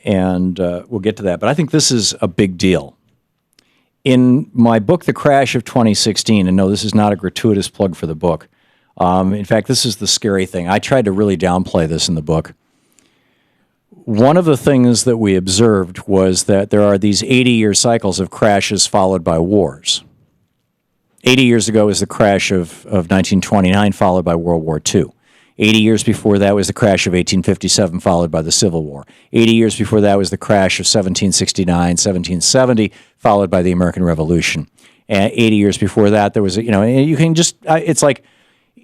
and we'll get to that. But I think this is a big deal. In my book, The Crash of 2016, and no, this is not a gratuitous plug for the book. In fact, this is the scary thing. I tried to really downplay this in the book. One of the things that we observed was that there are these 80-year cycles of crashes followed by wars. 80 years ago was the crash of 1929, followed by World War II. 80 years before that was the crash of 1857, followed by the Civil War. 80 years before that was the crash of 1769, 1770, followed by the American Revolution. And 80 years before that, there was, you can just, it's like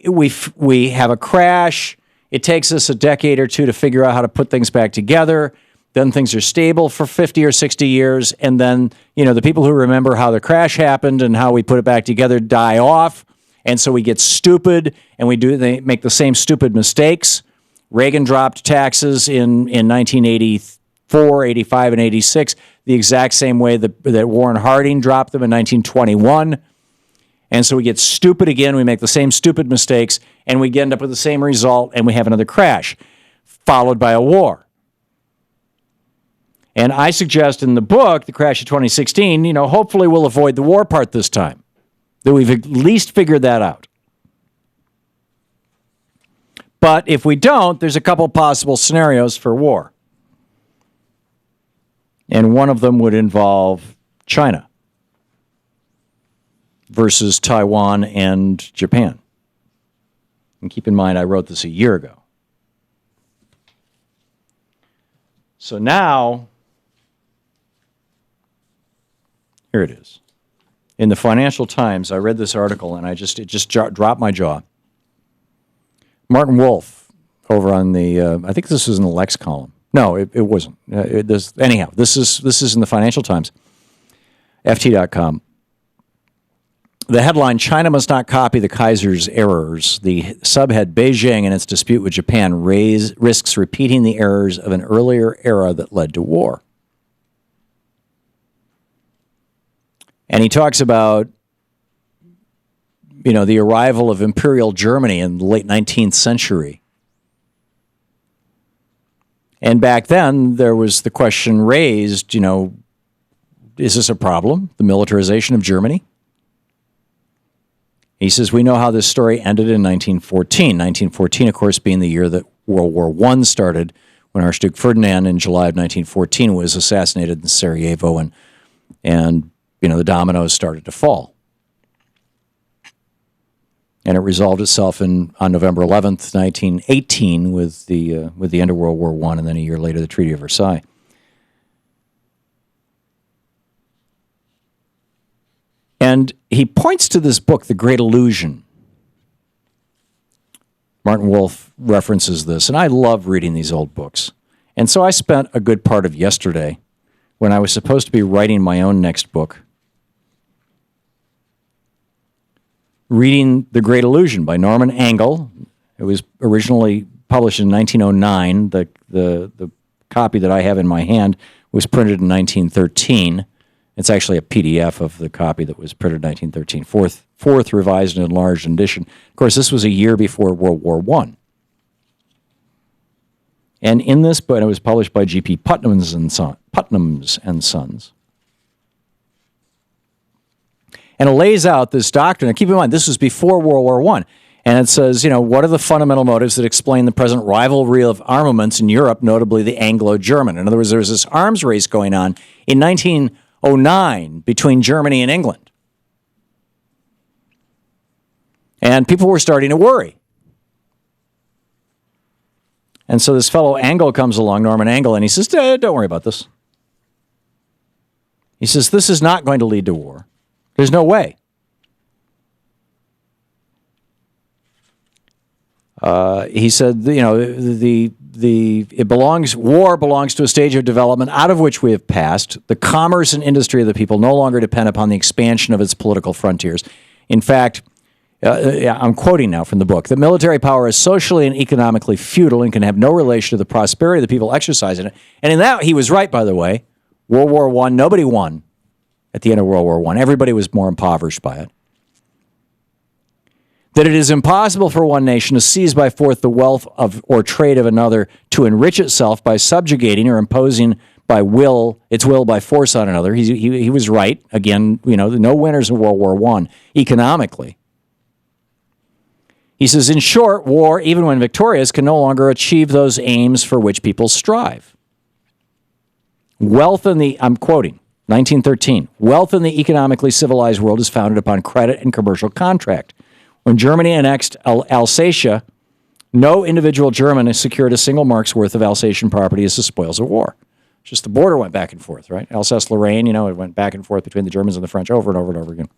we have a crash. It takes us a decade or two to figure out how to put things back together. Then things are stable for 50 or 60 years. And then, the people who remember how the crash happened and how we put it back together die off. And so we get stupid and they make the same stupid mistakes. Reagan dropped taxes in 1984, 85, and 86, the exact same way that Warren Harding dropped them in 1921. And so we get stupid again, we make the same stupid mistakes, and we end up with the same result, and we have another crash, followed by a war. And I suggest in the book, The Crash of 2016, hopefully we'll avoid the war part this time, that we've at least figured that out. But if we don't, there's a couple possible scenarios for war. And one of them would involve China versus Taiwan and Japan. And keep in mind, I wrote this a year ago. So now, here it is. In the Financial Times, I read this article, and it just dropped my jaw. Martin Wolf, over on the, I think this was in the Lex column. No, it wasn't. Anyhow, this is in the Financial Times, ft.com. The headline, China must not copy the Kaiser's errors. The subhead, Beijing and its dispute with Japan risks repeating the errors of an earlier era that led to war. And he talks about, the arrival of Imperial Germany in the late 19th century. And back then, there was the question raised, is this a problem, the militarization of Germany? He says, we know how this story ended in 1914. 1914, of course, being the year that World War I started, when Archduke Ferdinand in July of 1914 was assassinated in Sarajevo, and the dominoes started to fall. And it resolved itself on November 11th, 1918, with the end of World War I, and then a year later, the Treaty of Versailles. And he points to this book, The Great Illusion. Martin Wolf references this, and I love reading these old books. And so I spent a good part of yesterday, when I was supposed to be writing my own next book, reading The Great Illusion by Norman Angell. It was originally published in 1909. The copy that I have in my hand was printed in 1913. It's actually a PDF of the copy that was printed in 1913, fourth revised and enlarged edition. Of course, this was a year before World War I. And in this book, it was published by G.P. Putnam's and Sons. And it lays out this doctrine. And keep in mind, this was before World War I. And it says, what are the fundamental motives that explain the present rivalry of armaments in Europe, notably the Anglo-German? In other words, there was this arms race going on in 1909 between Germany and England. And people were starting to worry. And so this fellow Angell comes along, Norman Angell, and he says, don't worry about this. He says, this is not going to lead to war. There's no way. He said, war belongs to a stage of development out of which we have passed. The commerce and industry of the people no longer depend upon the expansion of its political frontiers. In fact, I'm quoting now from the book, that military power is socially and economically feudal and can have no relation to the prosperity of the people exercising it. And in that, he was right, by the way. World War I, nobody won at the end of World War I. Everybody was more impoverished by it. That it is impossible for one nation to seize by force the wealth of or trade of another to enrich itself by subjugating or imposing by will, it's will by force on another. He was right. Again, no winners in World War I economically. He says, in short, war, even when victorious, can no longer achieve those aims for which people strive. Wealth in the, I'm quoting, 1913, wealth in the economically civilized world is founded upon credit and commercial contract. When Germany annexed Alsatia, no individual German has secured a single mark's worth of Alsatian property as the spoils of war. Just the border went back and forth, right? Alsace-Lorraine, it went back and forth between the Germans and the French over and over and over again.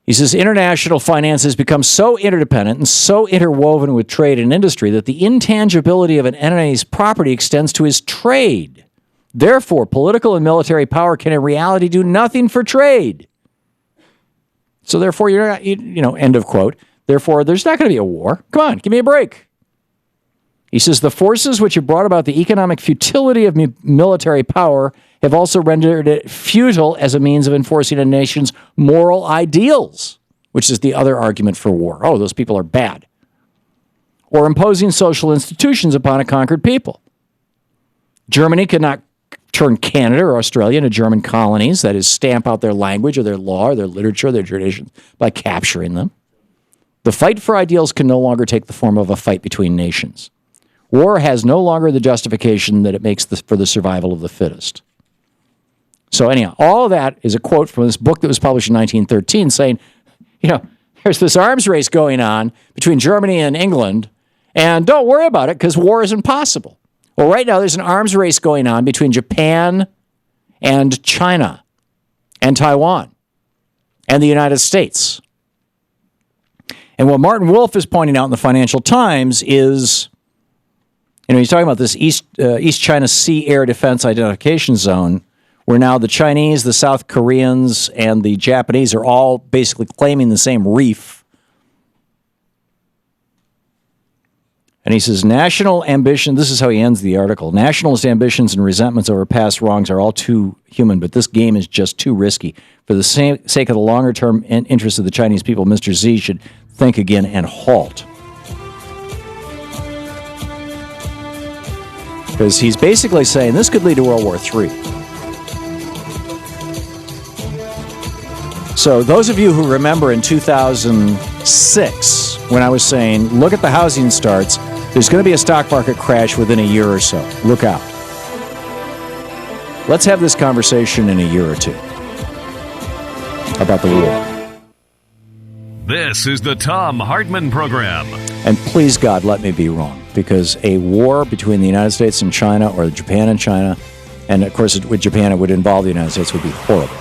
He says, international finance has become so interdependent and so interwoven with trade and industry that the intangibility of an entity's property extends to his trade. Therefore, political and military power can in reality do nothing for trade. So therefore, you're not, end of quote. Therefore, there's not going to be a war. Come on, give me a break. He says, the forces which have brought about the economic futility of military power have also rendered it futile as a means of enforcing a nation's moral ideals, which is the other argument for war. Oh, those people are bad. Or imposing social institutions upon a conquered people. Germany could not turn Canada or Australia into German colonies, that is, stamp out their language or their law or their literature, their traditions, by capturing them. The fight for ideals can no longer take the form of a fight between nations. War has no longer the justification that it makes for the survival of the fittest. So anyhow, all of that is a quote from this book that was published in 1913 saying, there's this arms race going on between Germany and England, and don't worry about it because war is impossible. Well, right now there's an arms race going on between Japan and China and Taiwan and the United States. And what Martin Wolf is pointing out in the Financial Times is, he's talking about this East China Sea Air Defense Identification Zone, where now the Chinese, the South Koreans, and the Japanese are all basically claiming the same reef. And he says, national ambition, this is how he ends the article, nationalist ambitions and resentments over past wrongs are all too human, but this game is just too risky. For the sake of the longer-term interests of the Chinese people, Mr. Xi should think again and halt. Because he's basically saying this could lead to World War III. So those of you who remember in 2006, when I was saying, look at the housing starts, there's going to be a stock market crash within a year or so. Look out. Let's have this conversation in a year or two about the war. This is the Thom Hartmann Program. And please, God, let me be wrong, because a war between the United States and China, or Japan and China, and of course with Japan it would involve the United States, would be horrible.